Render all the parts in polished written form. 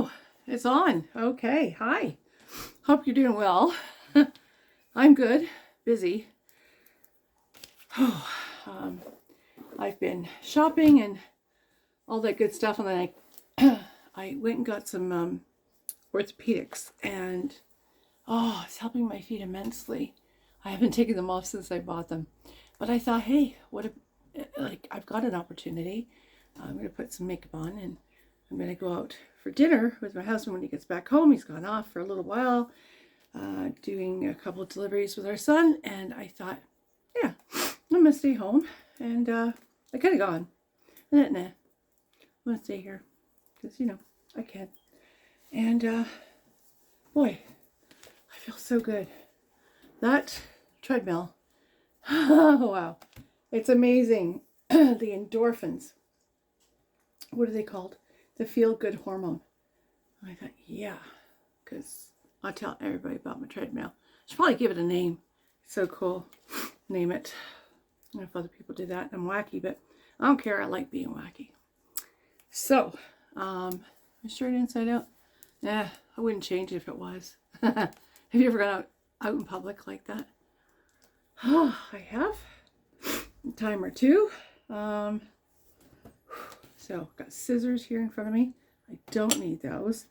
Oh, it's on. Okay. Hi. Hope you're doing well. I'm good. Busy. Oh, I've been shopping and all that good stuff, and then I went and got some orthopedics, and it's helping my feet immensely. I haven't taken them off since I bought them, but I thought, hey, I've got an opportunity. I'm going to put some makeup on, and I'm going to go out for dinner with my husband when he gets back home. He's gone off for a little while, doing a couple of deliveries with our son, and I thought, yeah, I'm going to stay home, and I could have gone. Nah, I'm going to stay here, because, I can. And, boy, I feel so good. That treadmill, oh, wow, it's amazing. The endorphins, what are they called? The feel-good hormone. I thought, yeah, because I'll tell everybody about my treadmill. Should probably give it a name. It's so cool. Name it. I don't know if other people do that. I'm wacky, but I don't care. I like being wacky. So, my shirt inside out? Yeah, I wouldn't change it if it was. Have you ever gone out in public like that? Oh, I have. A time or two. So, got scissors here in front of me. I don't need those.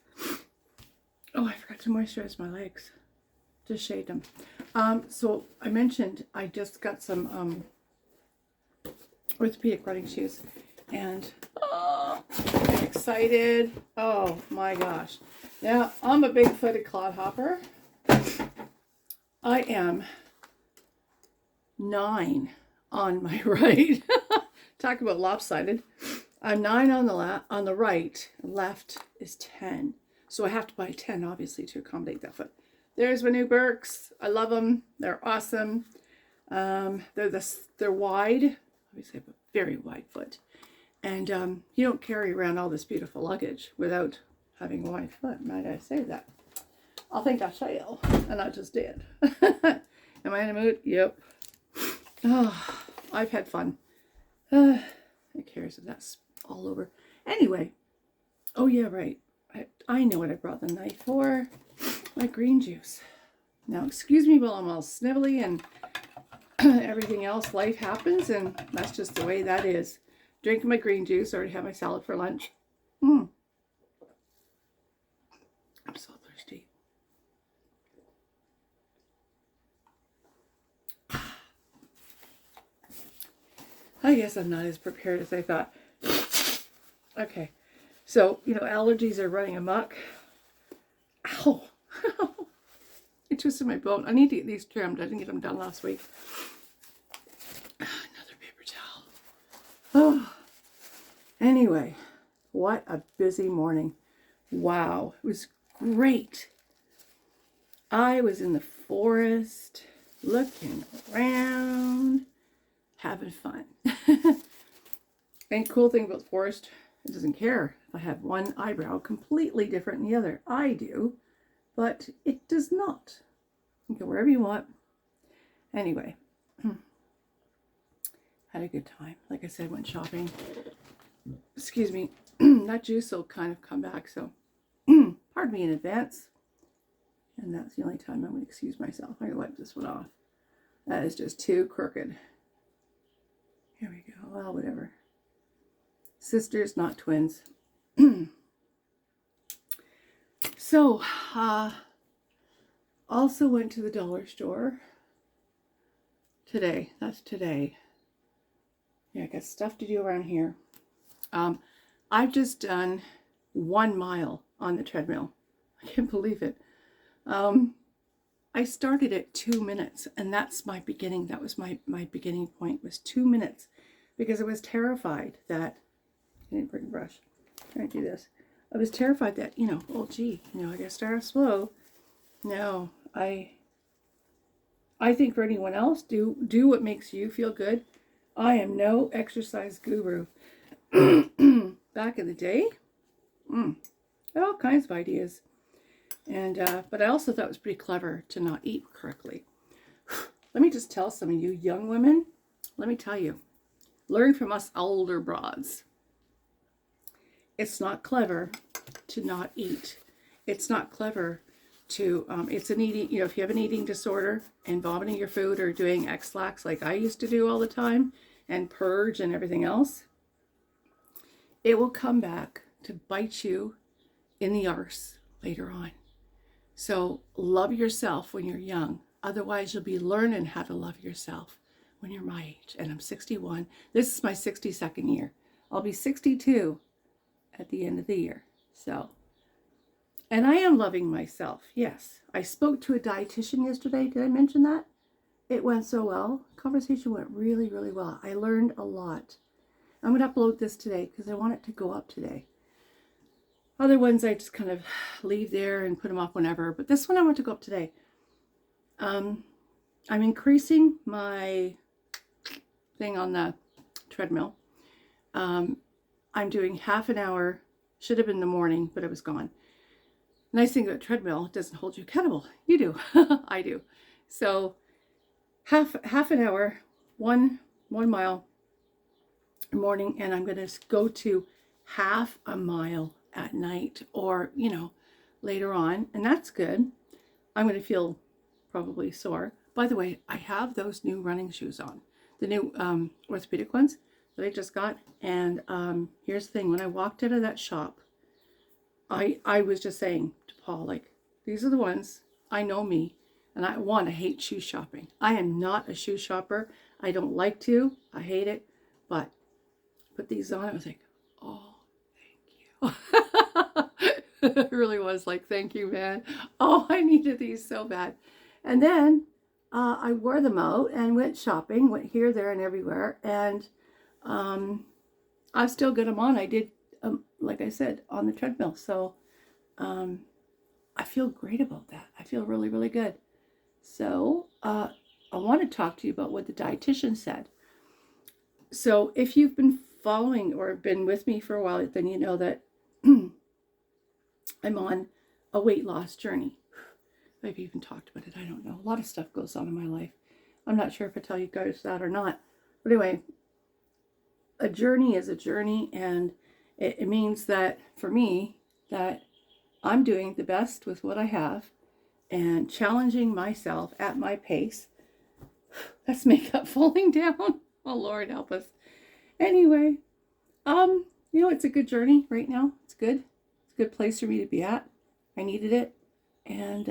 Oh, I forgot to moisturize my legs. Just shaved them. So I mentioned I just got some orthopedic running shoes, and I'm excited. Oh my gosh. Now, I'm a big-footed clodhopper. I am 9 on my right. Talk about lopsided. I'm 9 on the right, left is 10. So I have to buy 10, obviously, to accommodate that foot. There's my new Birks. I love them. They're awesome. They're wide. Obviously, I have a very wide foot. And you don't carry around all this beautiful luggage without having a wide foot. Might I say that? I think I shall. And I just did. Am I in a mood? Yep. Oh, I've had fun. Who cares if that's all over? Anyway. Oh, yeah, right. I know what I brought the knife for. My green juice. Now, excuse me while I'm all snivelly and everything else. Life happens, and that's just the way that is. Drinking my green juice. Already had my salad for lunch. I'm so thirsty. I guess I'm not as prepared as I thought. Okay. So, allergies are running amok. Ow. I twisted my bone. I need to get these trimmed. I didn't get them done last week. Another paper towel. Oh. Anyway, what a busy morning. Wow. It was great. I was in the forest, looking around, having fun. And cool thing about the forest, it doesn't care if I have one eyebrow completely different than the other. I do, but it does not. You can go wherever you want. Anyway, had a good time. Like I said, went shopping. Excuse me, that juice will kind of come back, so pardon me in advance. And that's the only time I'm going to excuse myself. I'm going to wipe this one off. That is just too crooked. Here we go. Well, whatever. Sisters, not twins. So, also went to the dollar store today. That's today. Yeah, I got stuff to do around here. I've just done 1 mile on the treadmill. I can't believe it. I started at 2 minutes, and that's my beginning. That was my beginning point, was 2 minutes, because I was terrified that I didn't bring a brush. Trying to do this. I was terrified that, oh gee, I gotta start off slow. No, I think for anyone else, do what makes you feel good. I am no exercise guru. Back in the day, I had all kinds of ideas. And, but I also thought it was pretty clever to not eat correctly. Let me just tell some of you young women, let me tell you, learn from us older broads. It's not clever to not eat. It's not clever to, it's an eating, you know, if you have an eating disorder and vomiting your food or doing X-lax like I used to do all the time and purge and everything else, it will come back to bite you in the arse later on. So love yourself when you're young. Otherwise, you'll be learning how to love yourself when you're my age. And I'm 61. This is my 62nd year. I'll be 62 at the end of the year. So, and I am loving myself. Yes. I spoke to a dietitian yesterday. Did I mention that? It went so well. Conversation went really, really well. I learned a lot. I'm going to upload this today because I want it to go up today. Other ones I just kind of leave there and put them off whenever. But this one I want to go up today. I'm increasing my thing on the treadmill. I'm doing half an hour. Should have been in the morning, but it was gone. Nice thing about treadmill, it doesn't hold you accountable. You do. I do. So half an hour, one mile morning, and I'm going to go to half a mile at night, or, you know, later on, and that's good. I'm going to feel probably sore. By the way, I have those new running shoes on, the new orthopedic ones that I just got, and here's the thing, when I walked out of that shop, I was just saying to Paul, like, these are the ones, I know me, and I hate shoe shopping. I am not a shoe shopper. I don't like to. I hate it, but put these on, I was like, oh, thank you. It really was like, thank you, man. Oh, I needed these so bad. And then I wore them out and went shopping, went here, there, and everywhere. And I've still got them on. I did, like I said, on the treadmill. So I feel great about that. I feel really, really good. So I want to talk to you about what the dietitian said. So if you've been following or been with me for a while, then you know that I'm on a weight loss journey. I've even talked about it. I don't know. A lot of stuff goes on in my life. I'm not sure if I tell you guys that or not. But anyway, a journey is a journey, and it means that for me, that I'm doing the best with what I have and challenging myself at my pace. That's makeup falling down. Oh, Lord, help us. Anyway, you know, it's a good journey right now. It's good. It's a good place for me to be at. I needed it. And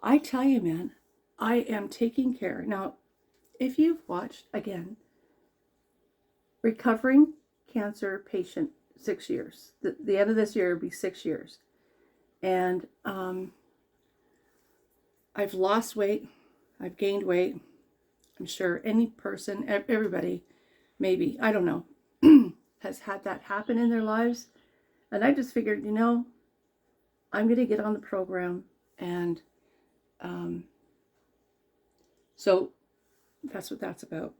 I tell you, man, I am taking care. Now, if you've watched, again, recovering cancer patient, 6 years. The end of this year will be 6 years. And I've lost weight. I've gained weight. I'm sure any person, everybody, maybe, I don't know, has had that happen in their lives. And I just figured, you know, I'm going to get on the program. And so that's what that's about.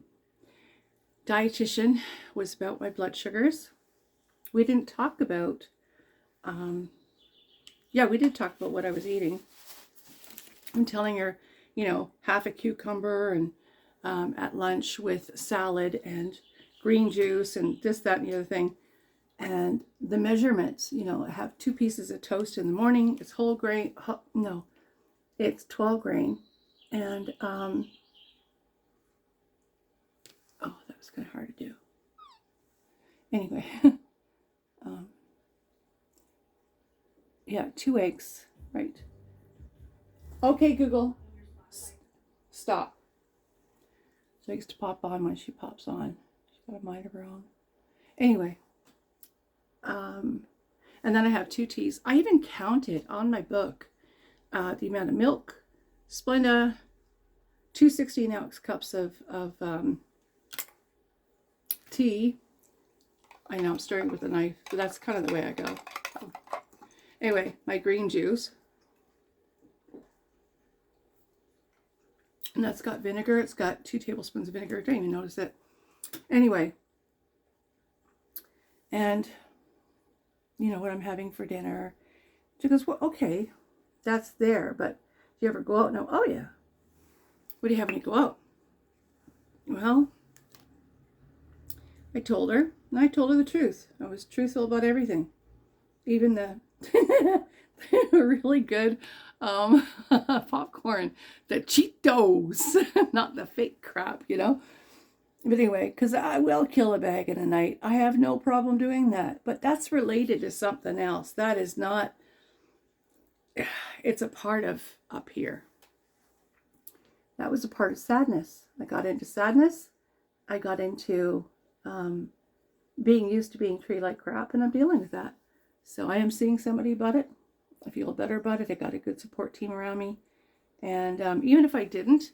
Dietitian was about my blood sugars. We didn't talk about, we did talk about what I was eating. I'm telling her, you know, half a cucumber and at lunch with salad and green juice and this, that, and the other thing. And the measurements, you know, I have 2 pieces of toast in the morning. It's whole grain. No, it's 12 grain. And, oh, that was kind of hard to do. Anyway, yeah, 2 eggs, right? Okay, Google, stop. She likes to pop on when she pops on. She's got a mind of her own. Anyway, and then I have 2 teas. I even counted on my book the amount of milk, Splenda, 2 16-ounce cups of tea. I know I'm stirring with a knife, but that's kind of the way I go. Anyway, my green juice. And that's got vinegar. It's got 2 tablespoons of vinegar. Don't even notice it. Anyway. And, you know, what I'm having for dinner. She goes, well, okay, that's there. But do you ever go out? No. Oh, yeah. What do you have when you go out? Well, I told her. And I told her the truth. I was truthful about everything. even the really good popcorn, the Cheetos, not the fake crap, you know. But anyway, because I will kill a bag in a night. I have no problem doing that. But that's related to something else. That is not, it's a part of up here. That was a part of sadness. I got into sadness. I got into being used to being treated like crap, and I'm dealing with that. So I am seeing somebody about it. I feel better about it. I got a good support team around me. And even if I didn't,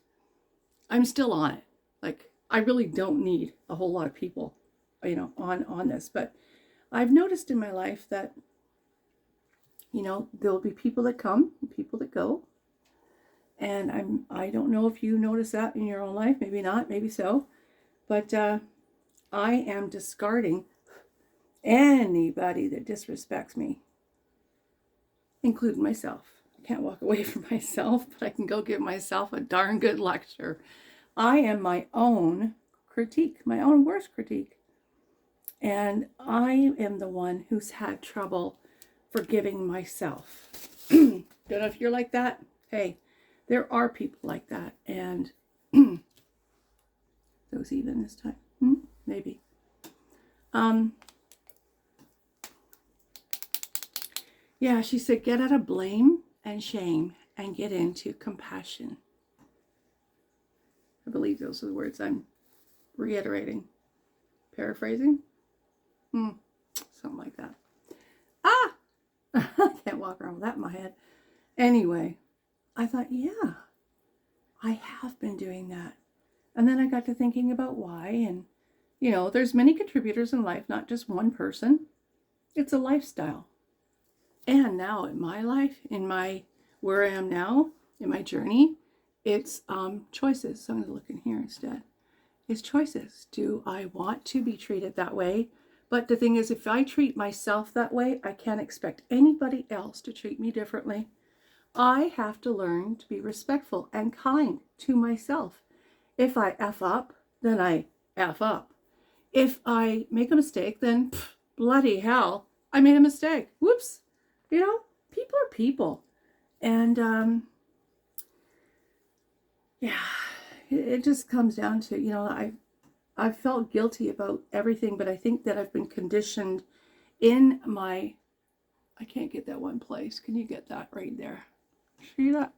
I'm still on it. Like, I really don't need a whole lot of people, you know, on this. But I've noticed in my life that, you know, there'll be people that come and people that go. And I don't know if you notice that in your own life. Maybe not, maybe so. But I am discarding anybody that disrespects me, including myself. I can't walk away from myself, but I can go give myself a darn good lecture. I am my own critique, my own worst critique. And I am the one who's had trouble forgiving myself. Don't know if you're like that. Hey, there are people like that. And those even this time. Maybe. Yeah, she said, get out of blame and shame and get into compassion. I believe those are the words I'm reiterating. Paraphrasing? Something like that. Ah! I can't walk around with that in my head. Anyway, I thought, yeah, I have been doing that. And then I got to thinking about why. And, you know, there's many contributors in life, not just one person. It's a lifestyle. And now in my life, where I am now, in my journey, it's choices. So I'm going to look in here instead. It's choices. Do I want to be treated that way? But the thing is, if I treat myself that way, I can't expect anybody else to treat me differently. I have to learn to be respectful and kind to myself. If I F up, then I F up. If I make a mistake, then bloody hell, I made a mistake. Whoops. You know, people are people. And yeah, it just comes down to, you know, I've felt guilty about everything, but I think that I've been conditioned in my, I can't get that one place. Can you get that right there? See that?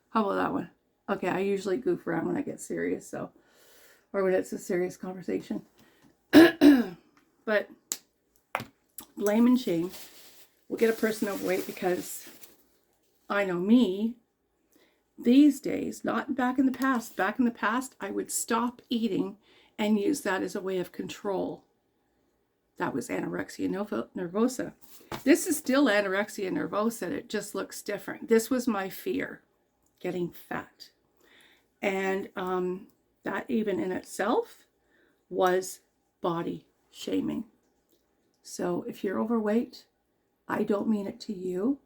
How about that one? Okay, I usually goof around when I get serious, so, or when it's a serious conversation. But blame and shame will get a person overweight, because I know me, these days, not back in the past. Back in the past, I would stop eating and use that as a way of control. That was anorexia nervosa. This is still anorexia nervosa. It just looks different. This was my fear, getting fat. And that even in itself was body shaming. So if you're overweight, I don't mean it to you.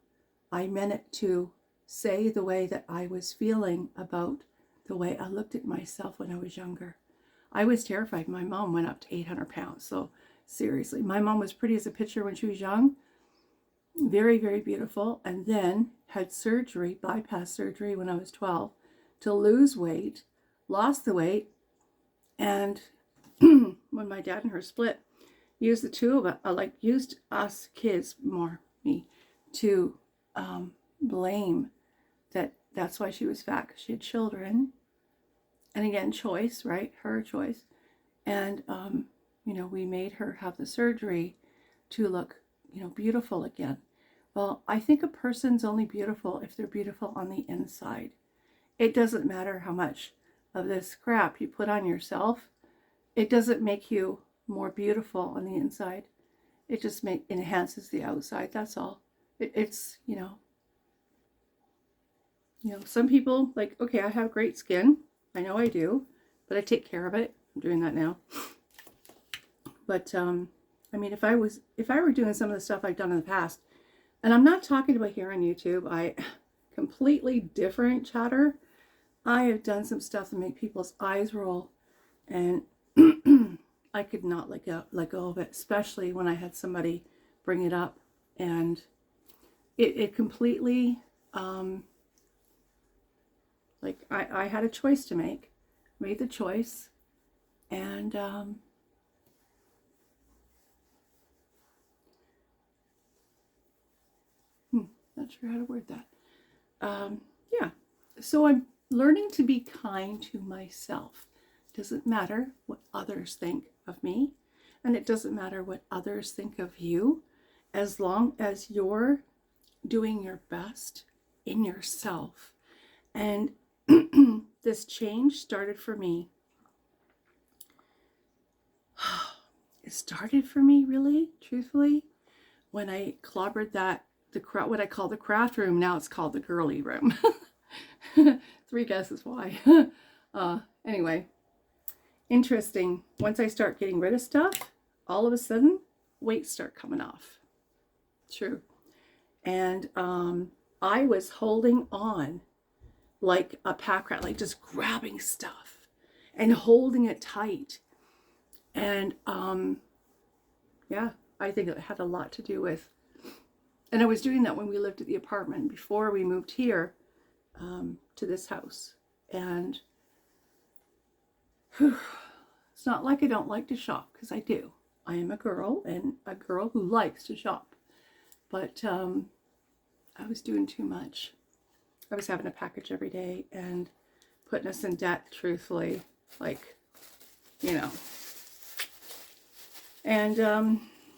I meant it to say the way that I was feeling about the way I looked at myself when I was younger. I was terrified. My mom went up to 800 pounds. So seriously, my mom was pretty as a picture when she was young. Very, very beautiful. And then had surgery, bypass surgery when I was 12 to lose weight, lost the weight. And when my dad and her split, used the two of us, used us kids, more me, to blame that's why she was fat, because she had children. And again, choice, right? Her choice. And, you know, we made her have the surgery to look, you know, beautiful again. Well, I think a person's only beautiful if they're beautiful on the inside. It doesn't matter how much of this crap you put on yourself. It doesn't make you more beautiful on the inside. It just enhances the outside. That's all. It's, you know, some people, like, okay, I have great skin. I know I do, but I take care of it. I'm doing that now. But, I mean, if I were doing some of the stuff I've done in the past, and I'm not talking about here on YouTube, completely different chatter. I have done some stuff to make people's eyes roll, and I could not let go of it, especially when I had somebody bring it up. And it completely, like I had a choice to make, made the choice, and not sure how to word that. Yeah, so I'm learning to be kind to myself. Doesn't matter what others think of me, and it doesn't matter what others think of you, as long as you're doing your best in yourself. And this change started for me. It started for me, really, truthfully, when I clobbered what I call the craft room. Now it's called the girly room. 3 guesses why. Anyway, interesting. Once I start getting rid of stuff, all of a sudden, weights start coming off. True. And I was holding on like a pack rat, like just grabbing stuff and holding it tight. And yeah, I think it had a lot to do with, and I was doing that when we lived at the apartment before we moved here to this house. And it's not like I don't like to shop, because I do. I am a girl, and a girl who likes to shop. But I was doing too much. I was having a package every day and putting us in debt, truthfully, like, you know. And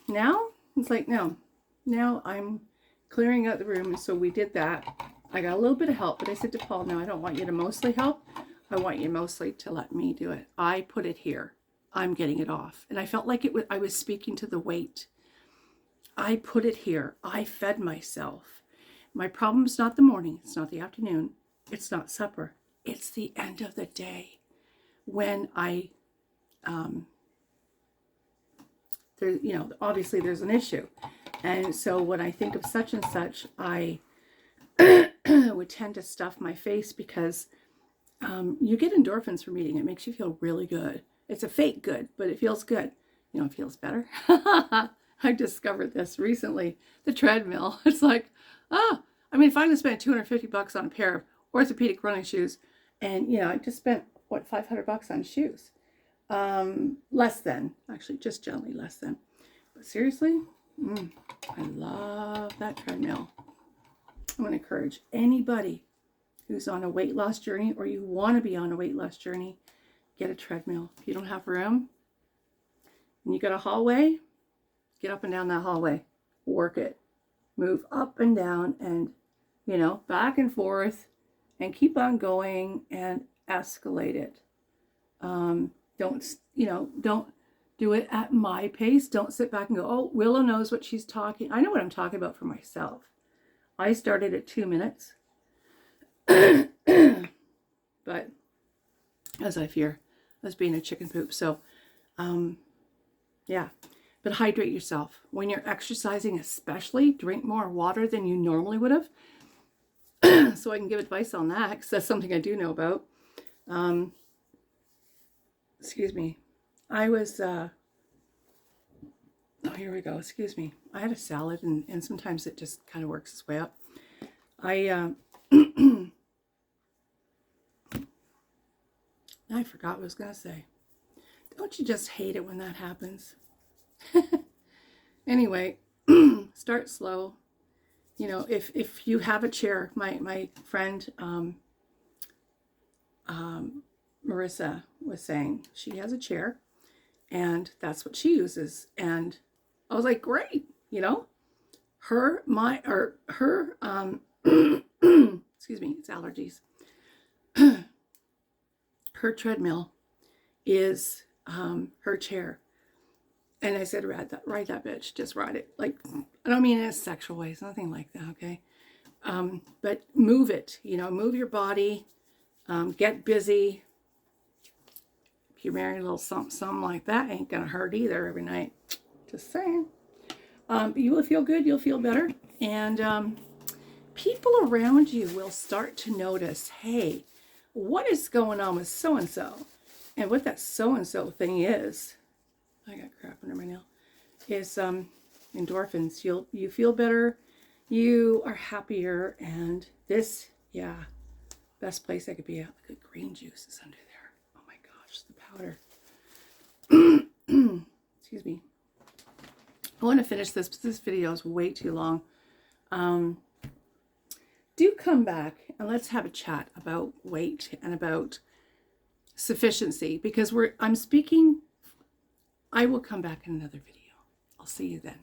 now it's like, no, now I'm clearing out the room. And so we did that. I got a little bit of help, but I said to Paul, no, I don't want you to mostly help. I want you mostly to let me do it. I put it here. I'm getting it off. And I felt like I was speaking to the weight. I put it here. I fed myself. My problem is not the morning. It's not the afternoon. It's not supper. It's the end of the day when I, obviously there's an issue. And so when I think of such and such, I would tend to stuff my face, because you get endorphins from eating. It makes you feel really good. It's a fake good, but it feels good. You know, it feels better. I discovered this recently, the treadmill. It's like, if I'm going to spend $250 on a pair of orthopedic running shoes, and, I just spent, $500 on shoes. Less than, actually, just generally less than. But seriously, I love that treadmill. I'm going to encourage anybody who's on a weight loss journey, or you want to be on a weight loss journey, get a treadmill. If you don't have room and you got a hallway, get up and down that hallway, work it, move up and down, and, back and forth, and keep on going and escalate it. Don't do it at my pace. Don't sit back and go, oh, Willow knows what she's talking. I know what I'm talking about for myself. I started at 2 minutes, but as I fear, I was being a chicken poop. So, yeah. But hydrate yourself. When you're exercising, especially, drink more water than you normally would have. So I can give advice on that, because that's something I do know about. Excuse me. I was, here we go. Excuse me. I had a salad, and sometimes it just kind of works its way up. I forgot what I was going to say. Don't you just hate it when that happens? Anyway, start slow. If you have a chair, my friend Marissa was saying she has a chair, and that's what she uses. And I was like, great, her excuse me, it's allergies. Her treadmill is her chair. And I said, ride that bitch. Just ride it. Like, I don't mean in a sexual way. It's nothing like that, okay? But move it. Move your body. Get busy. If you're married, a little something like that ain't going to hurt either every night. Just saying. But you will feel good. You'll feel better. And people around you will start to notice, hey, what is going on with so-and-so? And what that so-and-so thing is, I got crap under my nail, is endorphins. You feel better, you are happier, and this, yeah, best place I could be at. Look at green juice is under there. Oh my gosh, the powder. Excuse me. I want to finish this, but this video is way too long. Do come back and let's have a chat about weight and about sufficiency, because I'm speaking. I will come back in another video. I'll see you then.